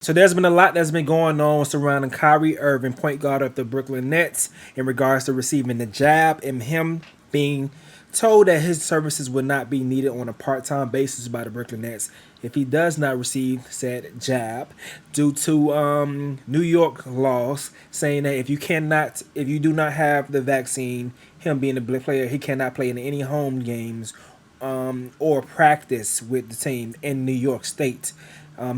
So there's been a lot that's been going on surrounding Kyrie Irving, point guard of the Brooklyn Nets, in regards to receiving the jab and him being told that his services would not be needed on a part-time basis by the Brooklyn Nets if he does not receive said jab due to New York laws saying that if you do not have the vaccine, him being a player, he cannot play in any home games or practice with the team in New York State.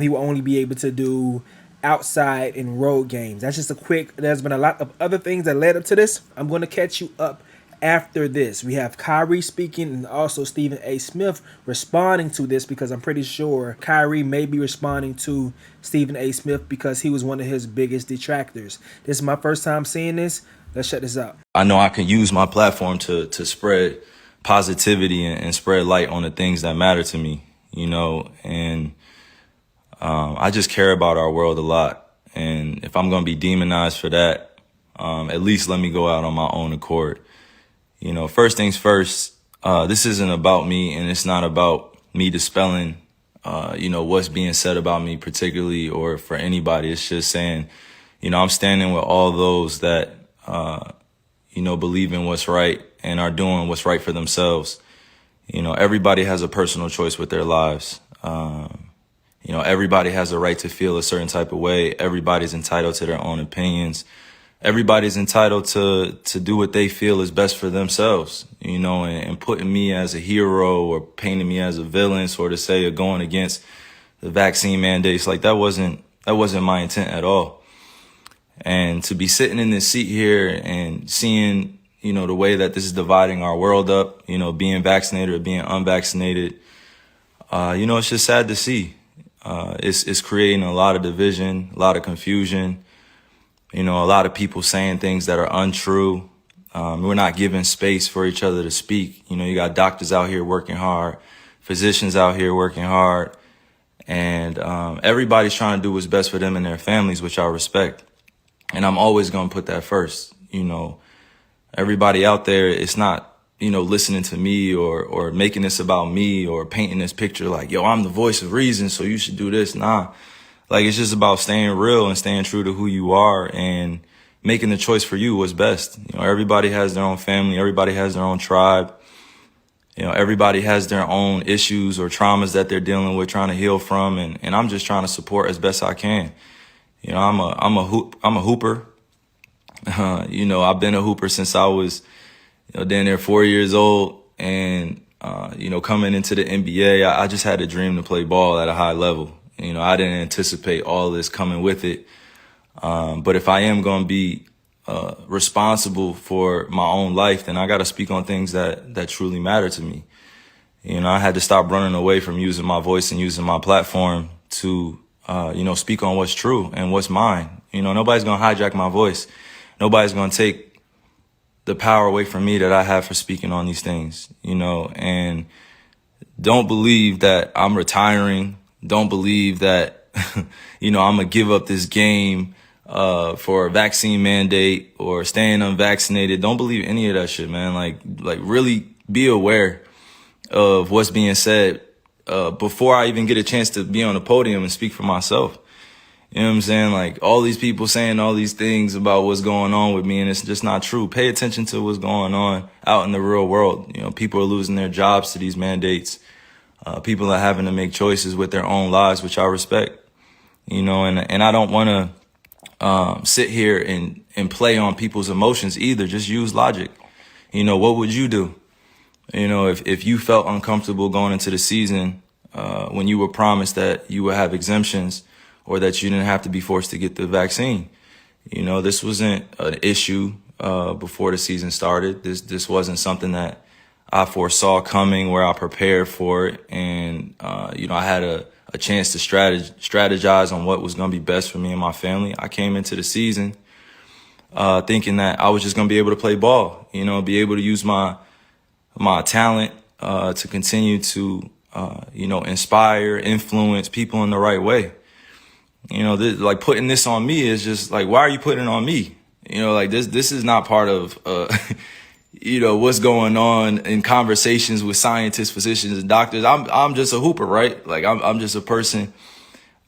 He will only be able to do outside and road games. That's just a quick. There's been a lot of other things that led up to this. I'm going to catch you up after this. We have Kyrie speaking and also Stephen A. Smith responding to this because I'm pretty sure Kyrie may be responding to Stephen A. Smith because he was one of his biggest detractors. This is my first time seeing this. Let's check this out. I know I can use my platform to spread positivity and spread light on the things that matter to me, and I just care about our world a lot. And if I'm going to be demonized for that, at least let me go out on my own accord. First things first, this isn't about me, and it's not about me dispelling, what's being said about me particularly or for anybody. It's just saying, I'm standing with all those that, believe in what's right and are doing what's right for themselves. Everybody has a personal choice with their lives. Everybody has a right to feel a certain type of way. Everybody's entitled to their own opinions. Everybody's entitled to do what they feel is best for themselves, and putting me as a hero or painting me as a villain, sort of say, or going against the vaccine mandates. Like that wasn't my intent at all. And to be sitting in this seat here and seeing, the way that this is dividing our world up, being vaccinated or being unvaccinated, it's just sad to see. It's creating a lot of division, a lot of confusion, a lot of people saying things that are untrue. We're not giving space for each other to speak. You got doctors out here working hard, physicians out here working hard, and everybody's trying to do what's best for them and their families, which I respect. And I'm always going to put that first. Everybody out there, it's not, listening to me or making this about me or painting this picture like, yo, I'm the voice of reason, so you should do this. Nah, like it's just about staying real and staying true to who you are and making the choice for you what's best. Everybody has their own family. Everybody has their own tribe. Everybody has their own issues or traumas that they're dealing with, trying to heal from. And I'm just trying to support as best I can. I'm a hooper. I've been a hooper since I was, down there 4 years old, and coming into the NBA, I just had a dream to play ball at a high level. I didn't anticipate all this coming with it. But if I am going to be responsible for my own life, then I got to speak on things that truly matter to me. I had to stop running away from using my voice and using my platform to speak on what's true and what's mine. Nobody's going to hijack my voice. Nobody's going to take the power away from me that I have for speaking on these things, and don't believe that I'm retiring. Don't believe that, I'm going to give up this game for a vaccine mandate or staying unvaccinated. Don't believe any of that shit, man. Like really be aware of what's being said before I even get a chance to be on the podium and speak for myself. You know what I'm saying? Like all these people saying all these things about what's going on with me, and it's just not true. Pay attention to what's going on out in the real world. People are losing their jobs to these mandates. People are having to make choices with their own lives, which I respect. And I don't want to sit here and play on people's emotions either. Just use logic. What would you do? If you felt uncomfortable going into the season when you were promised that you would have exemptions, or that you didn't have to be forced to get the vaccine. This wasn't an issue before the season started. This wasn't something that I foresaw coming, where I prepared for it. And, I had a chance to strategize on what was going to be best for me and my family. I came into the season thinking that I was just going to be able to play ball, be able to use my talent to continue to, inspire, influence people in the right way. Like putting this on me is just like, why are you putting it on me? This is not part of, what's going on in conversations with scientists, physicians, and doctors. I'm just a hooper, right? Like I'm just a person,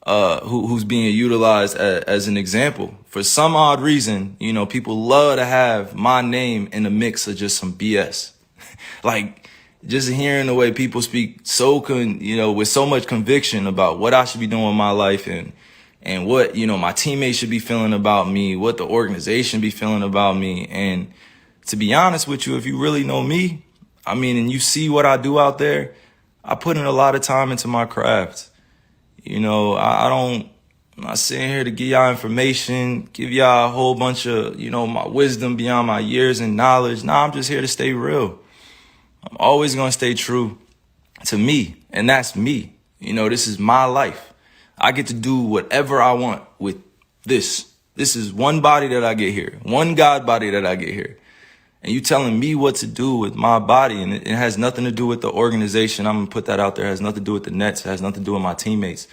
who's being utilized as an example. For some odd reason, people love to have my name in the mix of just some BS. Like, just hearing the way people speak with so much conviction about what I should be doing with my life and what, my teammates should be feeling about me, what the organization be feeling about me. And to be honest with you, if you really know me, and you see what I do out there, I put in a lot of time into my craft. I'm not sitting here to give y'all information, give y'all a whole bunch of, my wisdom beyond my years and knowledge. Nah, I'm just here to stay real. I'm always going to stay true to me, and that's me. This is my life. I get to do whatever I want with this. This is one body that I get here, one God body that I get here. And you telling me what to do with my body, and it has nothing to do with the organization. I'm going to put that out there. It has nothing to do with the Nets. It has nothing to do with my teammates.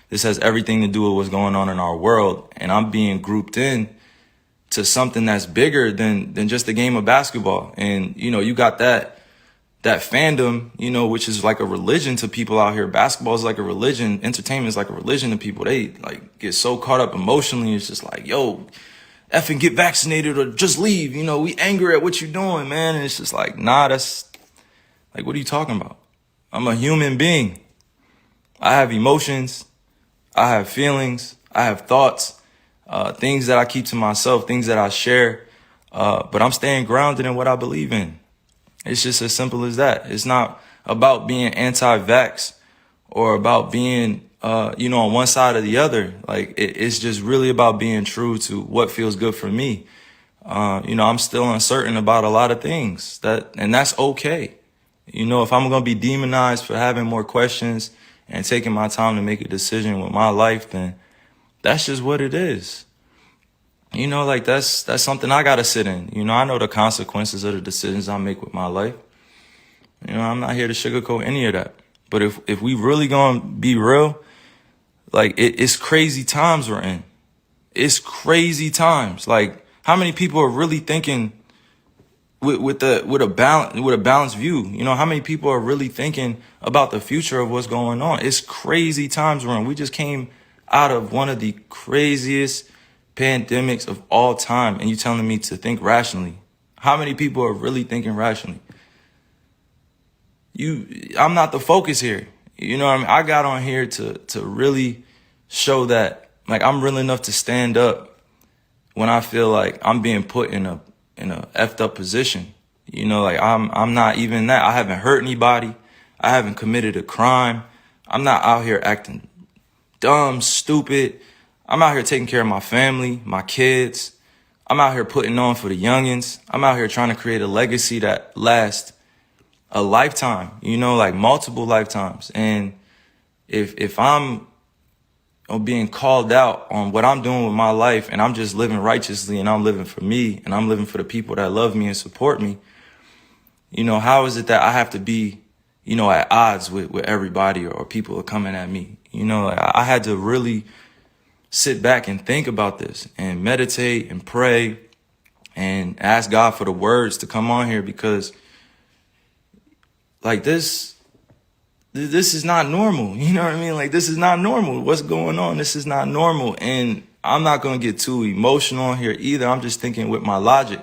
This has everything to do with what's going on in our world, and I'm being grouped in to something that's bigger than just a game of basketball. And, you got that fandom, which is like a religion to people out here. Basketball is like a religion. Entertainment is like a religion to people. They get so caught up emotionally. It's just like, yo, effing get vaccinated or just leave. We angry at what you're doing, man. And it's just like, nah, that's like, what are you talking about? I'm a human being. I have emotions. I have feelings. I have thoughts, things that I keep to myself, things that I share. But I'm staying grounded in what I believe in. It's just as simple as that. It's not about being anti-vax or about being, on one side or the other. Like, it's just really about being true to what feels good for me. I'm still uncertain about a lot of things and that's okay. If I'm going to be demonized for having more questions and taking my time to make a decision with my life, then that's just what it is. That's something I got to sit in. I know the consequences of the decisions I make with my life. I'm not here to sugarcoat any of that. But if we really going to be real, it's crazy times we're in. It's crazy times. Like, how many people are really thinking with a balanced view? How many people are really thinking about the future of what's going on? It's crazy times we're in. We just came out of one of the craziest pandemics of all time, and you telling me to think rationally. How many people are really thinking rationally? I'm not the focus here. I got on here to really show that, like, I'm real enough to stand up when I feel like I'm being put in a effed up position. I'm not even that. I haven't hurt anybody. I haven't committed a crime. I'm not out here acting dumb, stupid. I'm out here taking care of my family, my kids. I'm out here putting on for the youngins. I'm out here trying to create a legacy that lasts a lifetime, multiple lifetimes. And if I'm being called out on what I'm doing with my life, and I'm just living righteously, and I'm living for me, and I'm living for the people that love me and support me, how is it that I have to be, at odds with everybody or people are coming at me? I had to really sit back and think about this and meditate and pray and ask God for the words to come on here, because this is not normal. You know what I mean? This is not normal. What's going on? This is not normal. And I'm not going to get too emotional here either. I'm just thinking with my logic.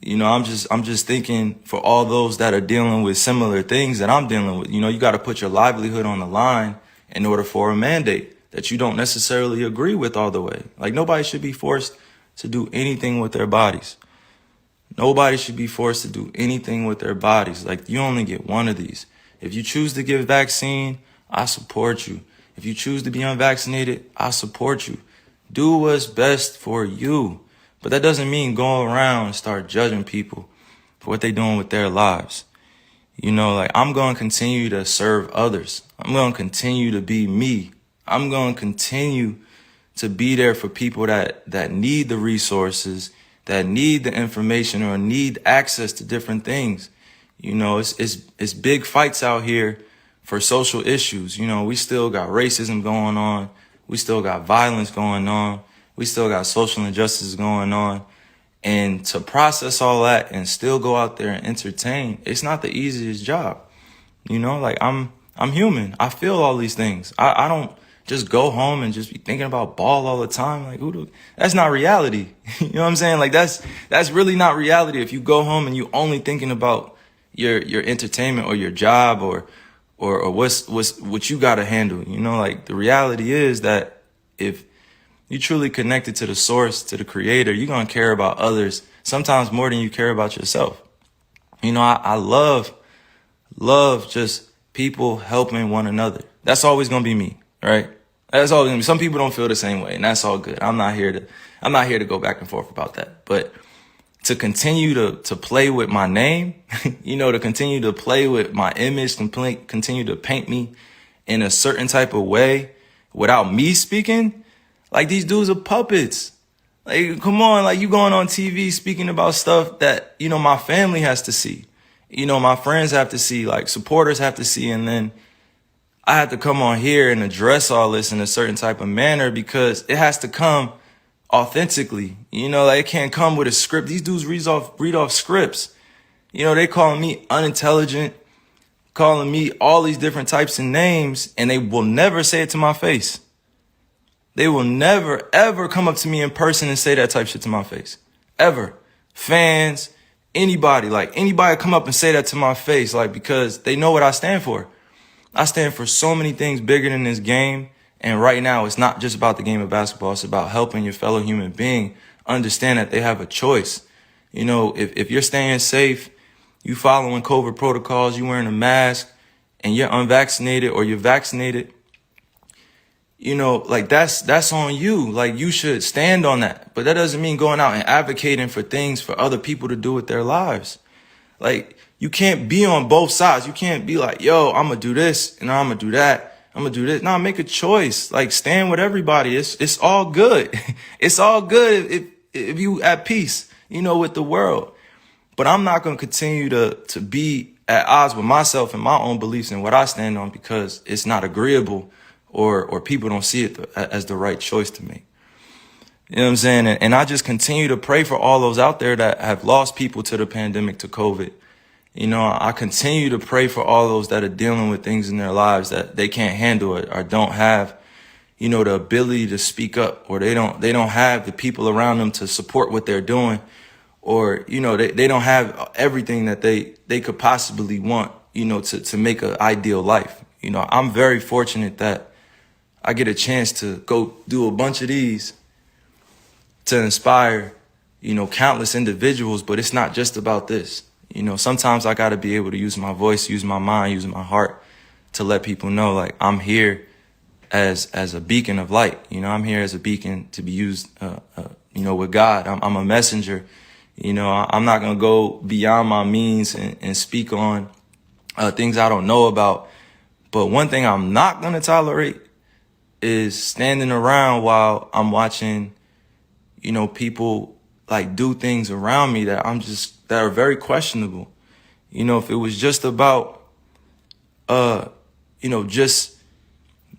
I'm just thinking for all those that are dealing with similar things that I'm dealing with. You got to put your livelihood on the line in order for a mandate that you don't necessarily agree with all the way. Nobody should be forced to do anything with their bodies. Nobody should be forced to do anything with their bodies. You only get one of these. If you choose to get vaccine, I support you. If you choose to be unvaccinated, I support you. Do what's best for you. But that doesn't mean go around and start judging people for what they're doing with their lives. I'm going to continue to serve others. I'm going to continue to be me. I'm going to continue to be there for people that need the resources, that need the information or need access to different things. It's big fights out here for social issues. We still got racism going on. We still got violence going on. We still got social injustices going on. And to process all that and still go out there and entertain, it's not the easiest job. I'm human. I feel all these things. I don't just go home and just be thinking about ball all the time. Like, that's not reality. You know what I'm saying? Like, that's really not reality. If you go home and you only thinking about your entertainment or your job or what you got to handle, you know, like the reality is that if you truly connected to the source, to the creator, you're going to care about others sometimes more than you care about yourself. You know, I love just people helping one another. That's always going to be me, right? That's all. Some people don't feel the same way, and that's all good. I'm not here to go back and forth about that. But to continue to play with my name, you know, to continue to play with my image, continue to paint me in a certain type of way without me speaking, like these dudes are puppets. Like, come on, like you going on TV speaking about stuff that, you know, my family has to see, you know, my friends have to see, like supporters have to see, and then I have to come on here and address all this in a certain type of manner because it has to come authentically. You know, like it can't come with a script. These dudes read off scripts. You know, they calling me unintelligent, calling me all these different types of names, and they will never say it to my face. They will never, ever come up to me in person and say that type of shit to my face. Ever. Fans, anybody come up and say that to my face, like, because they know what I stand for. I stand for so many things bigger than this game. And right now, it's not just about the game of basketball. It's about helping your fellow human being understand that they have a choice. You know, if you're staying safe, you following COVID protocols, you wearing a mask, and you're unvaccinated or you're vaccinated, you know, like that's on you. Like you should stand on that. But that doesn't mean going out and advocating for things for other people to do with their lives. Like you can't be on both sides. You can't be like, yo, I'm going to do this and I'm going to do that. I'm going to do this. No, make a choice. Like stand with everybody. It's all good. It's all good if you at peace, you know, with the world. But I'm not going to continue to be at odds with myself and my own beliefs and what I stand on because it's not agreeable or people don't see it as the right choice to make. You know what I'm saying? And I just continue to pray for all those out there that have lost people to the pandemic, to COVID. You know, I continue to pray for all those that are dealing with things in their lives that they can't handle it or don't have, you know, the ability to speak up, or they don't have the people around them to support what they're doing, or, you know, they don't have everything that they could possibly want, you know, to make an ideal life. You know, I'm very fortunate that I get a chance to go do a bunch of these to inspire, you know, countless individuals, but it's not just about this. You know, sometimes I got to be able to use my voice, use my mind, use my heart to let people know, like, I'm here as a beacon of light. You know, I'm here as a beacon to be used, you know, with God. I'm a messenger. You know, I'm not going to go beyond my means and speak on things I don't know about. But one thing I'm not going to tolerate is standing around while I'm watching, you know, people like do things around me that that are very questionable. You know, if it was just about, you know, just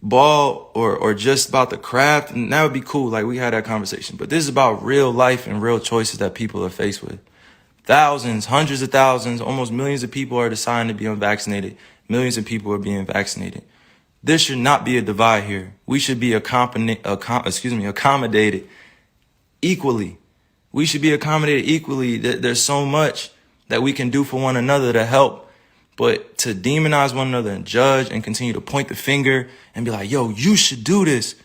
ball or just about the craft, and that would be cool. Like we had that conversation, but this is about real life and real choices that people are faced with. Thousands, hundreds of thousands, almost millions of people are deciding to be unvaccinated. Millions of people are being vaccinated. There should not be a divide here. We should be accommodated equally. We should be accommodated equally. There's so much that we can do for one another to help, but to demonize one another and judge and continue to point the finger and be like, yo, you should do this.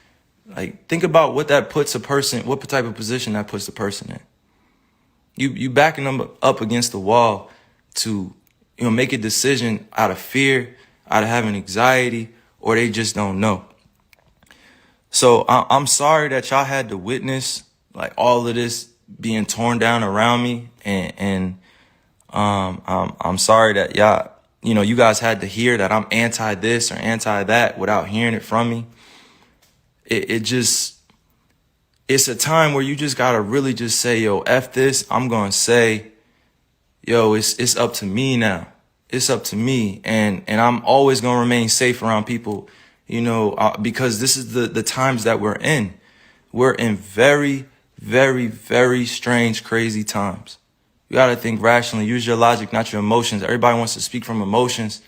Like, think about what that puts a person, what type of position that puts the person in. You backing them up against the wall to, you know, make a decision out of fear, out of having anxiety, or they just don't know. So I'm sorry that y'all had to witness like all of this being torn down around me, and I'm sorry that y'all, you know, you guys had to hear that I'm anti this or anti that without hearing it from me. It's a time where you just gotta really just say, yo, F this. I'm gonna say, yo, it's up to me now. It's up to me, and I'm always gonna remain safe around people, you know, because this is the times that we're in. We're in very, very, very strange, crazy times. You gotta think rationally. Use your logic, not your emotions. Everybody wants to speak from emotions.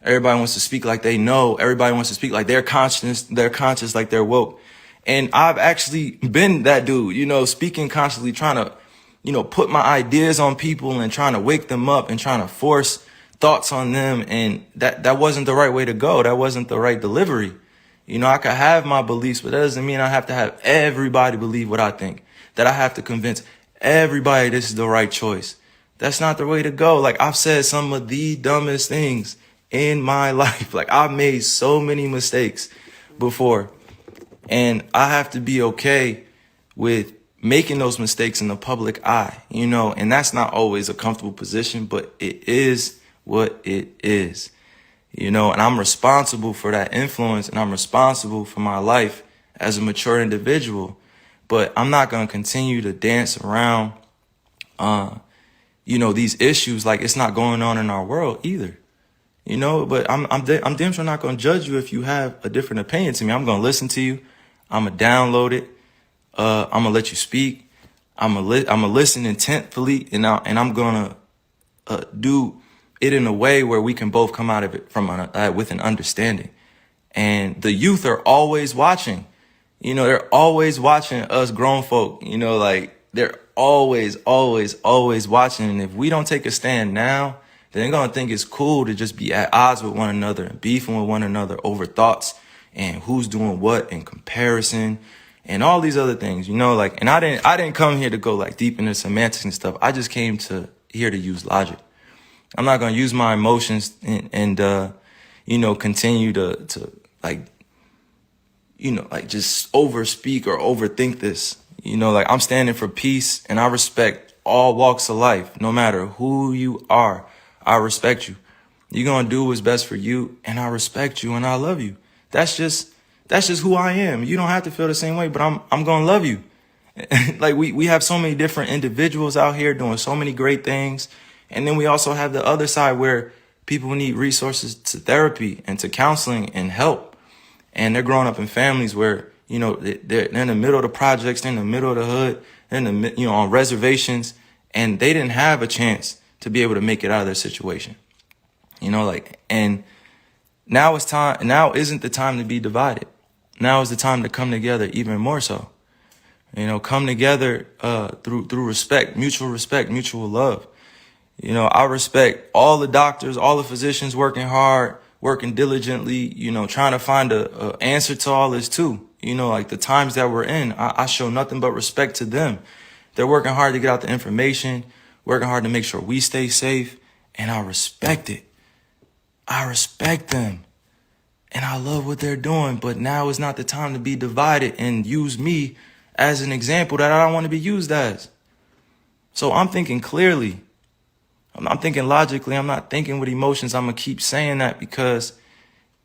Everybody wants to speak like they know. Everybody wants to speak like they're conscious, like they're woke. And I've actually been that dude, speaking consciously, trying to, put my ideas on people and trying to wake them up and trying to force thoughts on them. And that wasn't the right way to go. That wasn't the right delivery. I could have my beliefs, but that doesn't mean I have to have everybody believe what I think, that I have to convince everybody this is the right choice. That's not the way to go. Like, I've said some of the dumbest things in my life. Like, I've made so many mistakes before, and I have to be okay with making those mistakes in the public eye, and that's not always a comfortable position, but it is what it is. And I'm responsible for that influence, and I'm responsible for my life as a mature individual. But I'm not going to continue to dance around, these issues like it's not going on in our world either. But I'm damn sure not going to judge you if you have a different opinion to me. I'm going to listen to you. I'm going to download it. I'm going to let you speak. I'm going to listen intentfully, and I'm going to do it in a way where we can both come out of it with an understanding. And the youth are always watching. They're always watching us grown folk. Like, they're always, always, always watching. And if we don't take a stand now, then they're going to think it's cool to just be at odds with one another and beefing with one another over thoughts and who's doing what in comparison and all these other things, and I didn't come here to go like deep into semantics and stuff. I just came here to use logic. I'm not going to use my emotions and continue to like just overspeak or overthink this. Like, I'm standing for peace, and I respect all walks of life. No matter who you are, I respect you. You're going to do what's best for you, and I respect you, and I love you. That's just who I am. You don't have to feel the same way, but I'm going to love you. Like, we have so many different individuals out here doing so many great things. And then we also have the other side where people need resources to therapy and to counseling and help. And they're growing up in families where, they're in the middle of the projects, they're in the middle of the hood, they're in the, on reservations, and they didn't have a chance to be able to make it out of their situation. And now isn't the time to be divided. Now is the time to come together even more so. Come together through respect, mutual love. I respect all the doctors, all the physicians working hard, working diligently, trying to find a answer to all this too. Like the times that we're in, I show nothing but respect to them. They're working hard to get out the information, working hard to make sure we stay safe, and I respect it. I respect them, and I love what they're doing, but now is not the time to be divided and use me as an example that I don't want to be used as. So I'm thinking clearly. I'm thinking logically. I'm not thinking with emotions. I'm gonna keep saying that because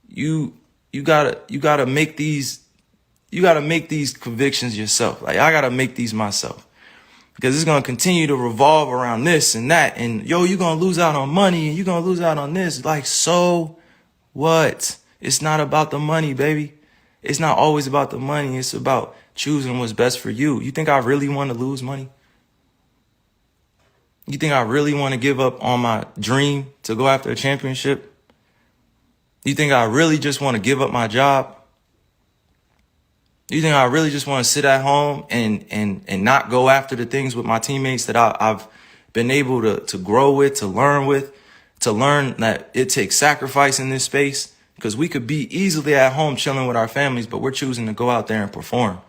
you gotta make these convictions yourself. Like, I gotta make these myself, because it's gonna continue to revolve around this and that, and you're gonna lose out on money and you're gonna lose out on this. Like, so what? It's not about the money, baby. It's not always about the money. It's about choosing what's best for you. You think I really want to lose money? You think I really want to give up on my dream to go after a championship? You think I really just want to give up my job? You think I really just want to sit at home and not go after the things with my teammates that I've been able to grow with, to learn that it takes sacrifice in this space? Because we could be easily at home chilling with our families, but we're choosing to go out there and perform.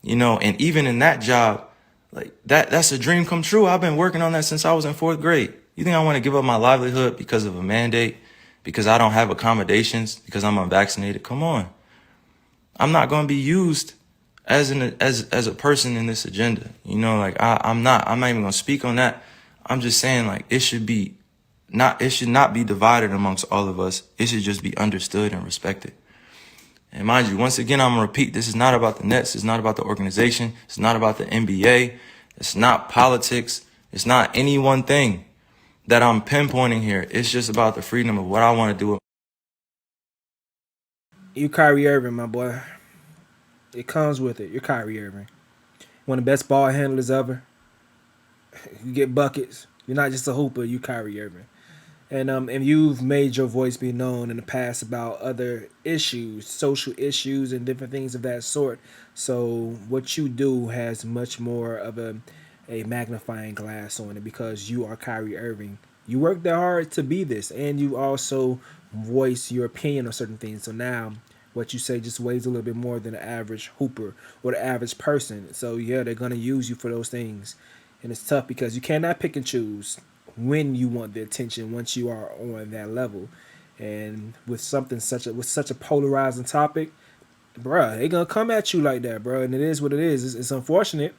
And even in that job, like that's a dream come true. I've been working on that since I was in 4th grade. You think I want to give up my livelihood because of a mandate, because I don't have accommodations, because I'm unvaccinated? Come on. I'm not going to be used as a person in this agenda. I'm not even going to speak on that. I'm just saying, like, it should not be divided amongst all of us. It should just be understood and respected. And mind you, once again, I'm going to repeat, this is not about the Nets. It's not about the organization. It's not about the NBA. It's not politics. It's not any one thing that I'm pinpointing here. It's just about the freedom of what I want to do. You Kyrie Irving, my boy. It comes with it. You're Kyrie Irving. One of the best ball handlers ever. You get buckets. You're not just a hooper. You Kyrie Irving. And you've made your voice be known in the past about other issues, social issues, and different things of that sort. So what you do has much more of a magnifying glass on it because you are Kyrie Irving. You worked that hard to be this, and you also voice your opinion on certain things. So now what you say just weighs a little bit more than the average hooper or the average person. So yeah, they're gonna use you for those things, and it's tough because you cannot pick and choose when you want the attention once you are on that level. And with such a polarizing topic, bruh, they gonna come at you like that, bro. And it is what it is. It's unfortunate,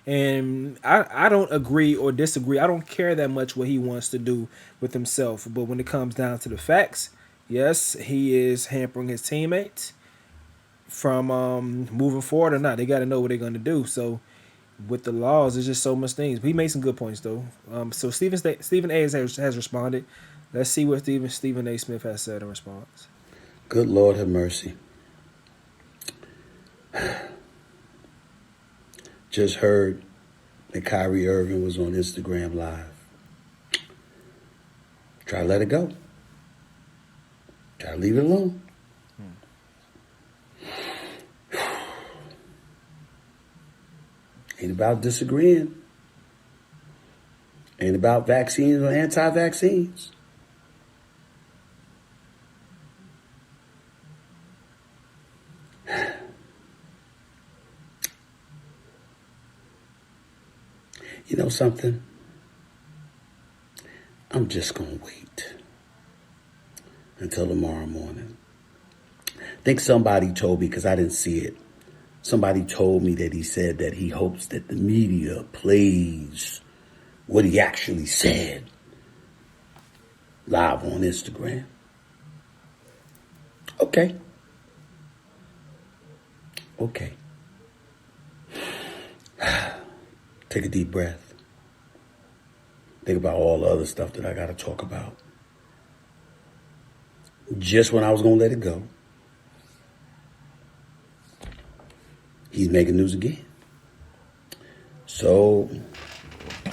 and I don't agree or disagree. I don't care that much what he wants to do with himself. But when it comes down to the facts, yes, he is hampering his teammates from moving forward or not. They got to know what they're going to do. So with the laws, there's just so much things. He made some good points though. So Stephen A. has responded. Let's see what Stephen A. Smith has said in response. Good Lord have mercy. Just heard that Kyrie Irving was on Instagram Live. Try to let it go. Try to leave it alone. Ain't about disagreeing. Ain't about vaccines or anti-vaccines. You know something? I'm just going to wait until tomorrow morning. I think somebody told me, because I didn't see it, somebody told me that he said that he hopes that the media plays what he actually said live on Instagram. Okay. Okay. Take a deep breath. Think about all the other stuff that I got to talk about. Just when I was going to let it go, he's making news again. So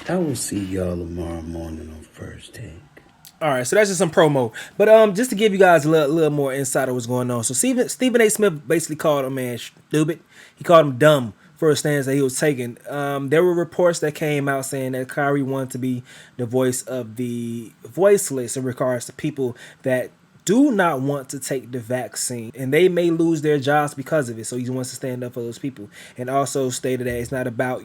I will see y'all tomorrow morning on First Take. All right, so that's just some promo. But just to give you guys a little more insight of what's going on. So Stephen A. Smith basically called a man stupid. He called him dumb for a stance that he was taking. There were reports that came out saying that Kyrie wanted to be the voice of the voiceless in regards to people that do not want to take the vaccine and they may lose their jobs because of it. So he wants to stand up for those people, and also stated that it's not about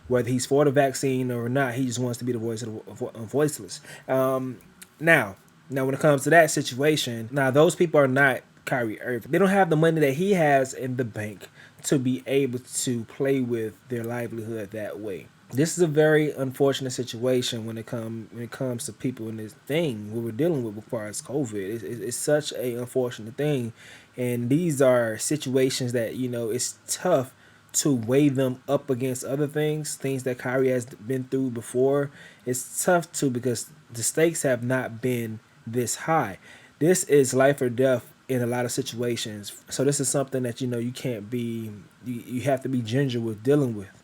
whether he's for the vaccine or not. He just wants to be the voice of the voiceless. Now when it comes to that situation, now those people are not Kyrie Irving. They don't have the money that he has in the bank to be able to play with their livelihood that way. This is a very unfortunate situation when it comes to people in this thing what we're dealing with as far as COVID. It's such a unfortunate thing, and these are situations that it's tough to weigh them up against other things that Kyrie has been through before. It's tough too because the stakes have not been this high. This is life or death in a lot of situations. So this is something that you can't be. You have to be ginger with dealing with.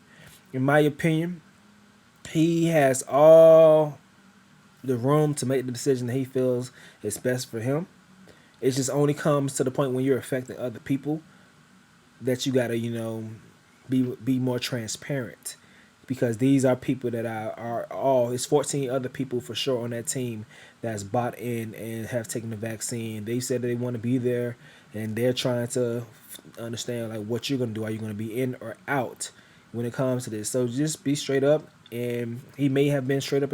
In my opinion, he has all the room to make the decision that he feels is best for him. It just only comes to the point when you're affecting other people that you gotta be more transparent, because these are people that are all, it's 14 other people for sure on that team that's bought in and have taken the vaccine. They said that they want to be there, and they're trying to understand like what you're gonna do. Are you gonna be in or out when it comes to this? So just be straight up. And he may have been straight up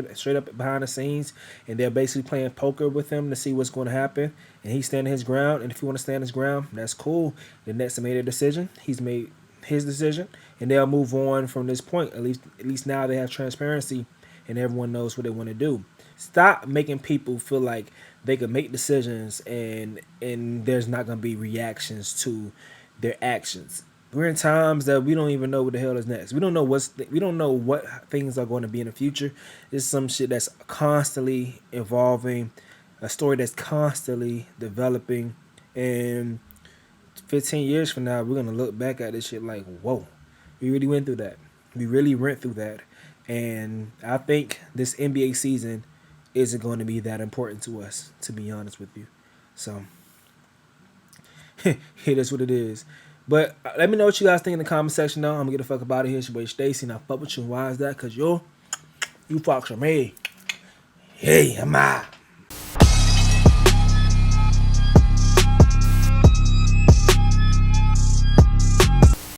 behind the scenes, and they're basically playing poker with him to see what's going to happen. And he's standing his ground. And if you want to stand his ground, that's cool. The Nets made a decision. He's made his decision, and they'll move on from this point. At least now they have transparency, and everyone knows what they want to do. Stop making people feel like they can make decisions and there's not going to be reactions to their actions. We're in times that we don't even know what the hell is next. We don't know what things are going to be in the future. It's some shit that's constantly evolving, a story that's constantly developing, and 15 years from now, we're gonna look back at this shit like, whoa, we really went through that. We really went through that, and I think this NBA season isn't going to be that important to us, to be honest with you. So it is what it is. But let me know what you guys think in the comment section though. I'm gonna get the fuck up out of here. It's your boy Stacy, and I fuck with you. Why is that? Cause you fucks with me. Hey, I'm out.